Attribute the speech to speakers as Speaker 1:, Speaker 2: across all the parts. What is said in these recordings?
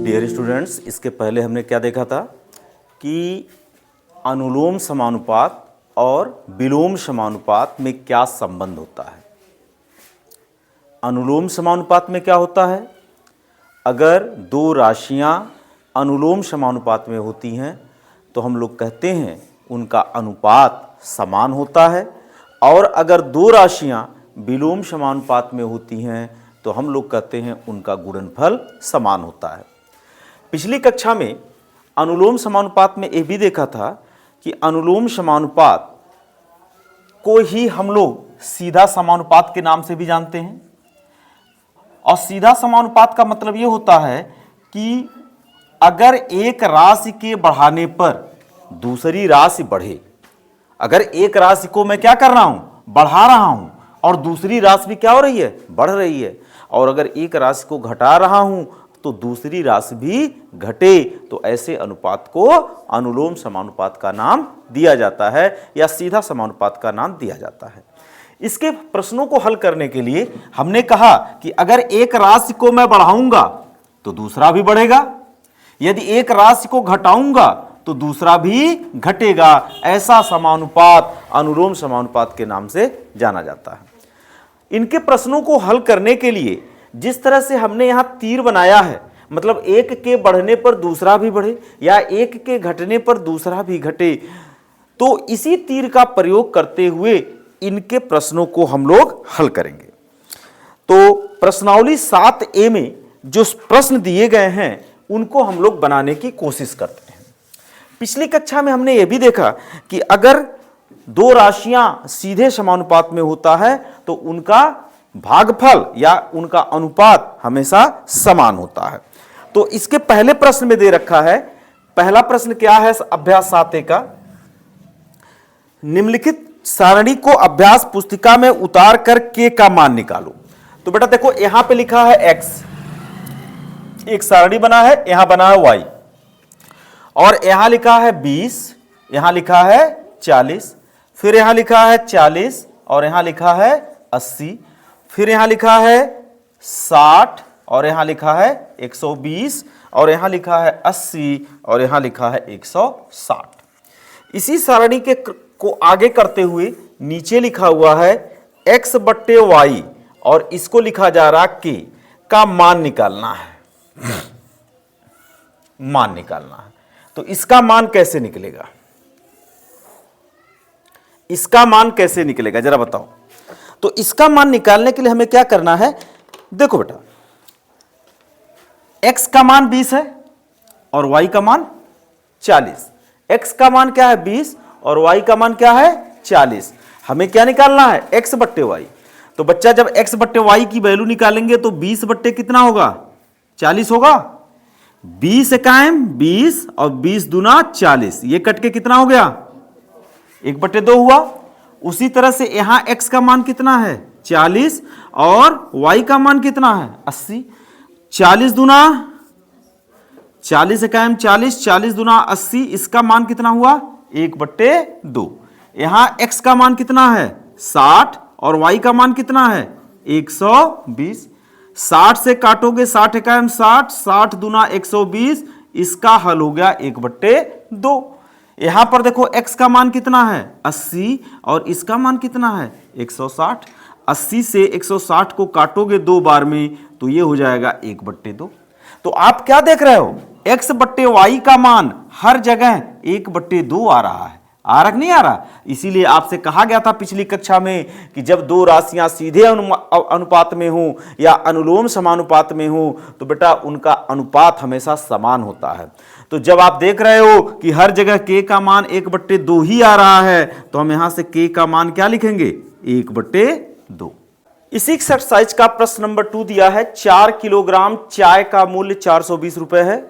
Speaker 1: Dear students, इसके पहले हमने क्या देखा था कि अनुलोम समानुपात और विलोम समानुपात में क्या संबंध होता है। अनुलोम समानुपात में क्या होता है, अगर दो राशियां अनुलोम समानुपात में होती हैं तो हम लोग कहते हैं उनका अनुपात समान होता है, और अगर दो राशियां विलोम समानुपात में होती हैं तो हम लोग कहते हैं उनका गुणनफल समान होता है। पिछली कक्षा में अनुलोम समानुपात में यह भी देखा था कि अनुलोम समानुपात को ही हम लोग सीधा समानुपात के नाम से भी जानते हैं, और सीधा समानुपात का मतलब यह होता है कि अगर एक राशि के बढ़ाने पर दूसरी राशि बढ़े, अगर एक राशि को मैं क्या कर रहा हूं, बढ़ा रहा हूं, और दूसरी राशि भी क्या हो रही है, बढ़ रही है, और अगर एक राशि को घटा रहा हूं तो दूसरी राशि भी घटे, तो ऐसे अनुपात को अनुलोम समानुपात का नाम दिया जाता है या सीधा समानुपात का नाम दिया जाता है। इसके प्रश्नों को हल करने के लिए हमने कहा कि अगर एक राशि को मैं बढ़ाऊंगा तो दूसरा भी बढ़ेगा, यदि एक राशि को घटाऊंगा तो दूसरा भी घटेगा। ऐसा समानुपात अनुलोम समानुपात के नाम से जाना जाता है। इनके प्रश्नों को हल करने के लिए जिस तरह से हमने यहां तीर बनाया है, मतलब एक के बढ़ने पर दूसरा भी बढ़े या एक के घटने पर दूसरा भी घटे, तो इसी तीर का प्रयोग करते हुए इनके प्रश्नों को हम लोग हल करेंगे। तो प्रश्नावली 7A में जो प्रश्न दिए गए हैं उनको हम लोग बनाने की कोशिश करते हैं। पिछली कक्षा में हमने यह भी देखा कि अगर दो राशियां सीधे समानुपात में होता है तो उनका भागफल या उनका अनुपात हमेशा समान होता है। तो इसके पहले प्रश्न में दे रखा है, पहला प्रश्न क्या है अभ्यास 7A का, निम्नलिखित सारणी को अभ्यास पुस्तिका में उतार कर के का मान निकालो। तो बेटा देखो यहां पे लिखा है x, एक सारणी बना है, यहां बना है y, और यहां लिखा है 20, यहां लिखा है 40, फिर यहां लिखा है 40 और यहां लिखा है 80, फिर यहां लिखा है 60 और यहां लिखा है 120 और यहां लिखा है 80 और यहां लिखा है 160। इसी सारणी के को आगे करते हुए नीचे लिखा हुआ है x बट्टे y और इसको लिखा जा रहा k का मान निकालना है, मान निकालना है। तो इसका मान कैसे निकलेगा, इसका मान कैसे निकलेगा जरा बताओ। तो इसका मान निकालने के लिए हमें क्या करना है, देखो बेटा x का मान 20 है और y का मान 40। x का मान क्या है 20 और y का मान क्या है 40। हमें क्या निकालना है, x बट्टे y। तो बच्चा जब x बट्टे y की वैल्यू निकालेंगे तो 20 बट्टे कितना होगा, 40 होगा। 20 इकायम 20 और 20 दूना 40, ये कट के कितना हो गया, 1/2 हुआ। उसी तरह से यहां x का मान कितना है 40 और y का मान कितना है 80। 40 दूना 40 इकायम 40, 40 दूना 80, इसका मान कितना हुआ 1/2। यहां x का मान कितना है 60 और y का मान कितना है 120। 60 से काटोगे 60 इकायम 60, 60 दूना 120, इसका हल हो गया 1/2। यहां पर देखो x का मान कितना है 80 और इसका मान कितना है 160। 80 से 160 को काटोगे 2 बार में तो ये हो जाएगा 1/2। तो आप क्या देख रहे हो, x बट्टे y का मान हर जगह 1/2 आ रहा है, आ रहा नहीं आ रहा। इसीलिए आपसे कहा गया था पिछली कक्षा में कि जब दो राशियां सीधे अनुपात में हो या अनुलोम समानुपात में हो तो बेटा उनका अनुपात हमेशा समान होता है। तो जब आप देख रहे हो कि हर जगह k का मान 1/2 ही आ रहा है तो हम यहां से k का मान क्या लिखेंगे 1/2। इसी एक्सरसाइज का प्रश्न नंबर 2 दिया है, 4 किलोग्राम चाय का मूल्य 420 रुपए है।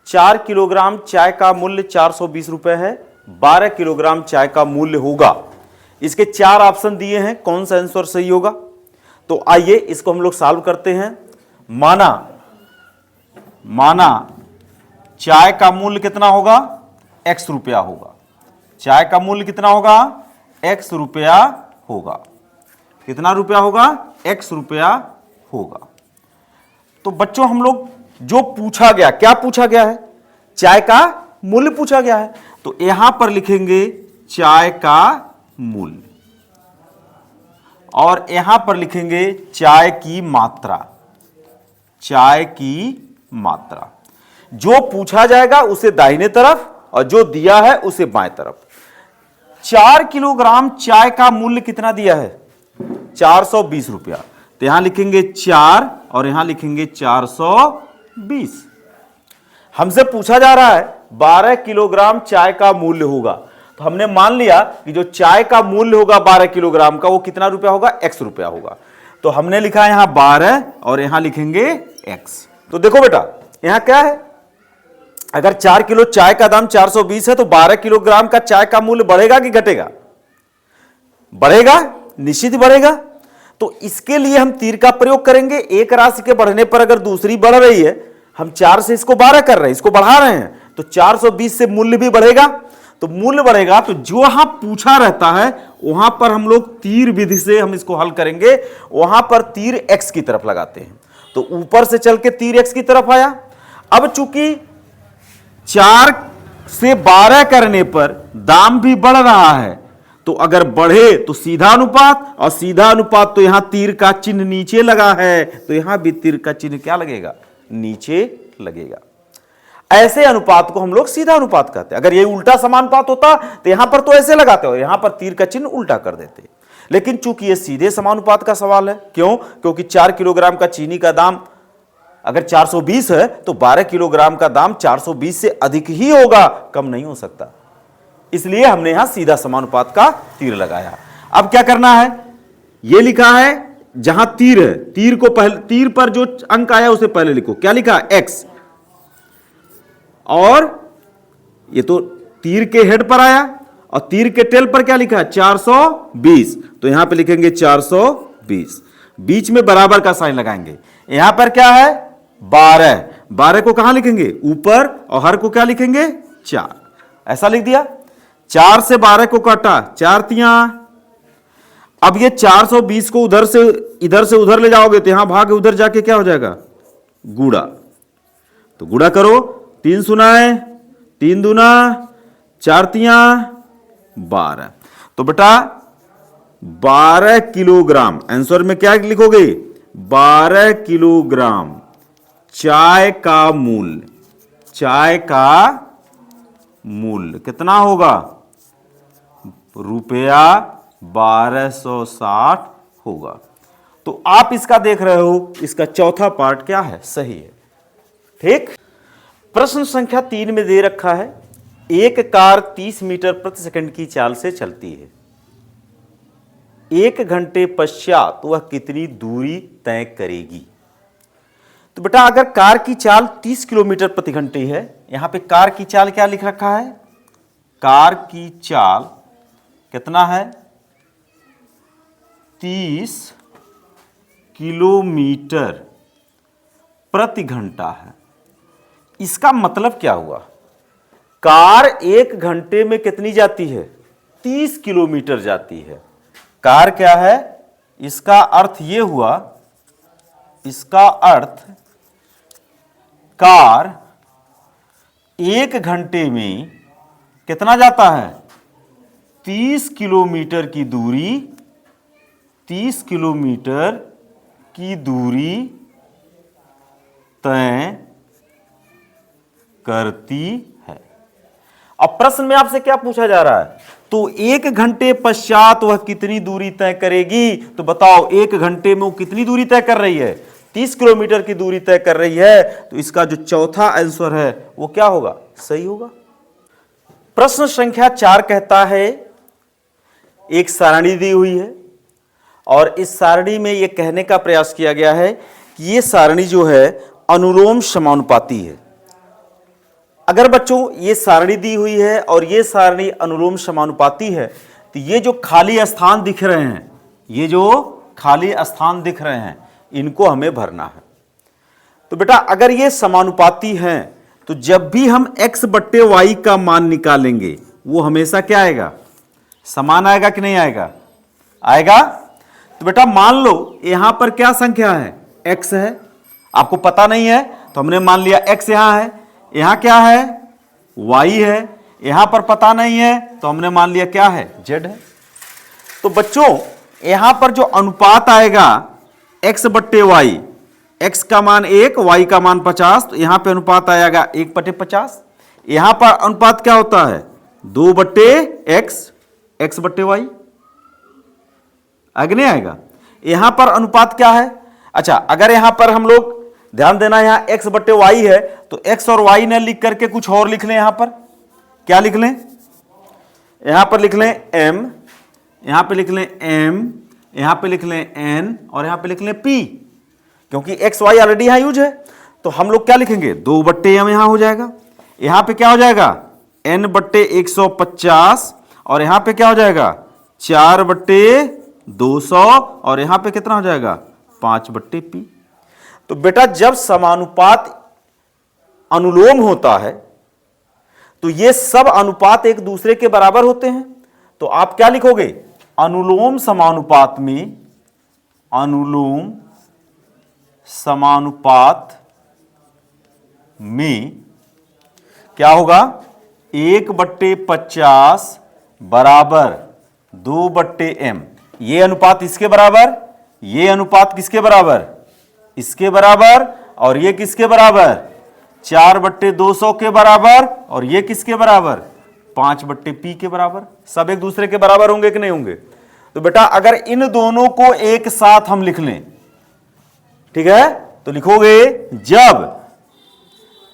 Speaker 1: 4 किलोग्राम चाय का मूल्य 420 रुपए है, 12 किलोग्राम चाय का मूल्य होगा। इसके 4 ऑप्शन दिए हैं, कौन सा आंसर सही होगा। तो आइए इसको हम लोग सॉल्व करते हैं। माना चाय का मूल्य कितना होगा, x रुपया होगा। चाय का मूल्य कितना होगा, x रुपया होगा। कितना रुपया होगा, x रुपया होगा। तो बच्चों हम लोग जो पूछा गया, क्या पूछा गया है? चाय का मूल्य पूछा गया है, तो यहां पर लिखेंगे चाय का मूल्य और यहां पर लिखेंगे चाय की मात्रा। चाय की मात्रा, जो पूछा जाएगा उसे दाहिने तरफ और जो दिया है उसे बाएं तरफ। 4 किलोग्राम चाय का मूल्य कितना दिया है? 420 रुपया। तो यहां लिखेंगे 4 और यहां लिखेंगे 420। हमसे पूछा जा रहा है 12 किलोग्राम चाय का मूल्य होगा, तो हमने मान लिया कि जो चाय का मूल्य होगा 12 किलोग्राम का वो कितना रुपया होगा? x रुपया होगा। तो हमने लिखा यहां 12 और यहां लिखेंगे x। तो देखो बेटा यहां क्या है, अगर 4 किलो चाय का दाम 420 है तो 12 किलोग्राम का चाय का मूल्य बढ़ेगा कि घटेगा? बढ़ेगा, निश्चित ही बढ़ेगा। तो इसके लिए हम तीर का प्रयोग करेंगे। एक राशि के बढ़ने पर अगर दूसरी बढ़ रही है, हम 4 से इसको 12 कर रहे हैं, इसको बढ़ा रहे हैं, तो 420 से मूल्य भी बढ़ेगा। तो मूल्य बढ़ेगा तो जो यहां पूछा रहता है वहां पर हम लोग तीर विधि से हम इसको हल करेंगे। वहां पर तीर x की तरफ लगाते हैं, तो ऊपर से चल के तीर x की तरफ आया। अब चूंकि 4 से 12 करने पर दाम भी बढ़ रहा है, तो अगर बढ़े तो सीधा अनुपात, और सीधा अनुपात तो यहां तीर का चिन्ह नीचे लगा है, तो यहां भी तीर का चिन्ह क्या लगेगा? नीचे लगेगा। ऐसे अनुपात को हम लोग सीधा अनुपात कहते हैं। अगर ये उल्टा समानुपात होता तो यहां पर तो ऐसे लगाते हो, यहां पर तीर का चिन्ह उल्टा कर देते। लेकिन चूंकि ये सीधे समानुपात का सवाल है, क्यों? क्योंकि 4 किलोग्राम का चीनी का दाम अगर 420 है तो 12 किलोग्राम का दाम 420 से अधिक ही होगा, कम नहीं हो सकता। इसलिए हमने यहां सीधा समानुपात का तीर लगाया। अब क्या करना है? यह लिखा है जहां तीर है, तीर को पहले, तीर पर जो अंक आया उसे पहले लिखो। क्या लिखा है? x। और ये तो तीर के हेड पर आया और तीर के टेल पर क्या लिखा है? 420। तो यहां पे लिखेंगे 420, बीच में बराबर का साइन लगाएंगे। यहां पर क्या है? 12। 12 को कहां लिखेंगे? ऊपर, और हर को क्या लिखेंगे? 4। ऐसा लिख दिया। 4 से 12 को काटा, 4 तियां। अब ये 420 को इधर से उधर ले जाओगे तो यहां भाग उधर जाके क्या हो जाएगा? गुड़ा। तो गुड़ा करो, 3 सुनाए 3 दूना 4 तियां 12। तो बेटा 12 किलोग्राम, आंसर में क्या लिखोगे? 12 किलोग्राम चाय का मूल्य, चाय का मूल्य कितना होगा? रुपया 1260 होगा। तो आप इसका देख रहे हो, इसका चौथा पार्ट क्या है? सही है। ठीक। प्रश्न संख्या 3 में दे रखा है, एक कार 30 मीटर प्रति सेकंड की चाल से चलती है। 1 घंटे पश्चात वह कितनी दूरी तय करेगी? तो बेटा अगर कार की चाल 30 किलोमीटर प्रति घंटे है, यहां पे कार की चाल क्या लिख रखा है? कार की चाल कितना है? 30 किलोमीटर प्रति घंटा है। इसका मतलब क्या हुआ? कार 1 घंटे में कितनी जाती है? 30 किलोमीटर जाती है। कार क्या है? इसका अर्थ यह हुआ, इसका अर्थ कार 1 घंटे में कितना जाता है? 30 किलोमीटर की दूरी, 30 किलोमीटर की दूरी तय करती है। अब प्रश्न में आपसे क्या पूछा जा रहा है? तो 1 घंटे पश्चात वह कितनी दूरी तय करेगी? तो बताओ 1 घंटे में वो कितनी दूरी तय कर रही है? 30 किलोमीटर की दूरी तय कर रही है। तो इसका जो चौथा आंसर है वो क्या होगा? सही होगा। प्रश्न संख्या 4 कहता है, एक सारणी दी हुई है और इस सारणी में यह कहने का प्रयास किया गया है कि यह सारणी जो है अनुलोम समानुपाती है। अगर बच्चों ये सारणी दी हुई है और ये सारणी अनुलोम समानुपाती है, तो ये जो खाली स्थान दिख रहे हैं, ये जो खाली स्थान दिख रहे हैं, इनको हमें भरना है। तो बेटा अगर ये समानुपाती हैं तो जब भी हम x बट्टे y का मान निकालेंगे वो हमेशा क्या आएगा? समान आएगा कि नहीं आएगा? आएगा। तो बेटा मान लो यहां पर क्या संख्या है? x है। आपको पता नहीं है तो हमने मान लिया x यहां है, यहां क्या है, y है, यहां पर पता नहीं है तो हमने मान लिया क्या है, z है। तो बच्चों यहां पर जो अनुपात आएगा x बट्टे वाई, x का मान 1, y का मान 50, तो यहां पे अनुपात आएगा 1/50। यहां पर अनुपात क्या होता है, 2/x, x बट्टे वाई, आगे नहीं आएगा। यहां पर अनुपात क्या है, अच्छा अगर यहां पर हम लोग ध्यान देना, यहां x बट्टे वाई है तो x और y ने लिख करके कुछ और लिख लें। यहां पर क्या लिख लें, यहां पर लिख लें m, यहां पे लिख लें m, यहां पे लिख लें n और यहां पे लिख लें p, क्योंकि x y ऑलरेडी यहां यूज है। तो हम लोग क्या लिखेंगे, 2/m यहां हो जाएगा, यहां पे क्या हो जाएगा n/150 और यहां पे क्या हो जाएगा 4/200 और यहां पे कितना हो जाएगा 5/p। तो बेटा जब समानुपात अनुलोम होता है तो ये सब अनुपात एक दूसरे के बराबर होते हैं। तो आप क्या लिखोगे, अनुलोम समानुपात में, अनुलोम समानुपात में क्या होगा 1/50 बराबर 2/m। ये अनुपात इसके बराबर, ये अनुपात किसके बराबर, इसके बराबर, और ये किसके बराबर 4/200 के बराबर, और ये किसके बराबर 5/p के बराबर। सब एक दूसरे के बराबर होंगे कि नहीं होंगे। तो बेटा अगर इन दोनों को एक साथ हम लिख लें, ठीक है, तो लिखोगे जब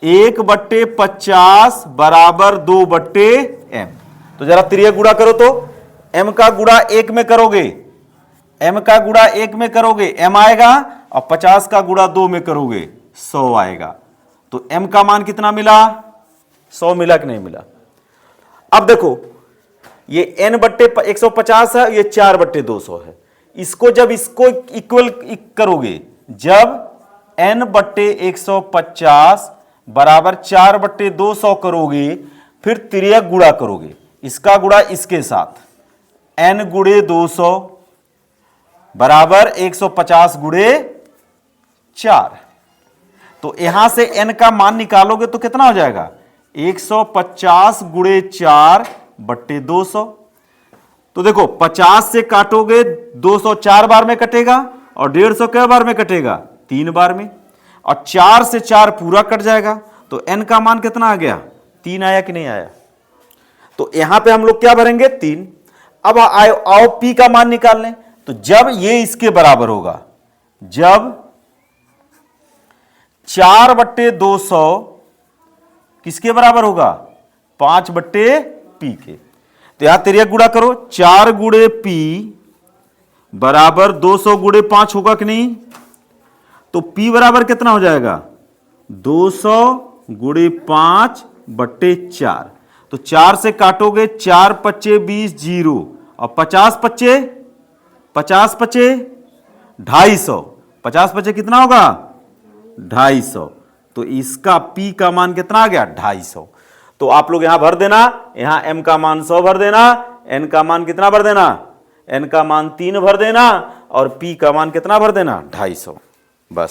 Speaker 1: 1/50 बराबर 2/m। तो जरा तिर्यक गुणा करो, तो m का गुणा 1 में करोगे, m का गुणा 1 में करोगे m आएगा, और 50 का गुणा 2 में करोगे 100 आएगा। तो m का मान कितना मिला, 100 मिला कि नहीं मिला। अब देखो ये n/150 है, ये 4/200 है। इसको जब इसको इक्वल करोगे, जब n/150 बराबर 4/200 करोगे, फिर तिर्यक गुणा करोगे, इसका गुणा इसके साथ, n गुणे 200 बराबर 150 गुणे 4। तो यहां से n का मान निकालोगे तो कितना हो जाएगा 150 गुणे 4/200। तो देखो 50 से काटोगे 200 4 बार में कटेगा, और 150 कै बार में कटेगा 3 बार में, और 4 से 4 पूरा कट जाएगा। तो n का मान कितना आ गया 3 आया कि नहीं आया। तो यहां पे हम लोग क्या भरेंगे 3। अब आओ p का मान निकाल लें। तो जब ये इसके बराबर होगा, जब 4/200 किसके बराबर होगा 5/p के। तो यहां तिर्यक गुणा करो, 4 गुणे p बराबर 200 गुणे 5 होगा कि नहीं। तो p बराबर कितना हो जाएगा 200 गुणे 5/4। तो 4 से काटोगे 4 × 5 = 20 0, और 50 × 5 = 250। 50 × 5 कितना होगा 250। तो इसका p का मान कितना आ गया 250। तो आप लोग यहां भर देना, यहां m का मान 100 भर देना, n का मान कितना भर देना, n का मान 3 भर देना, और p का मान कितना भर देना 250। बस।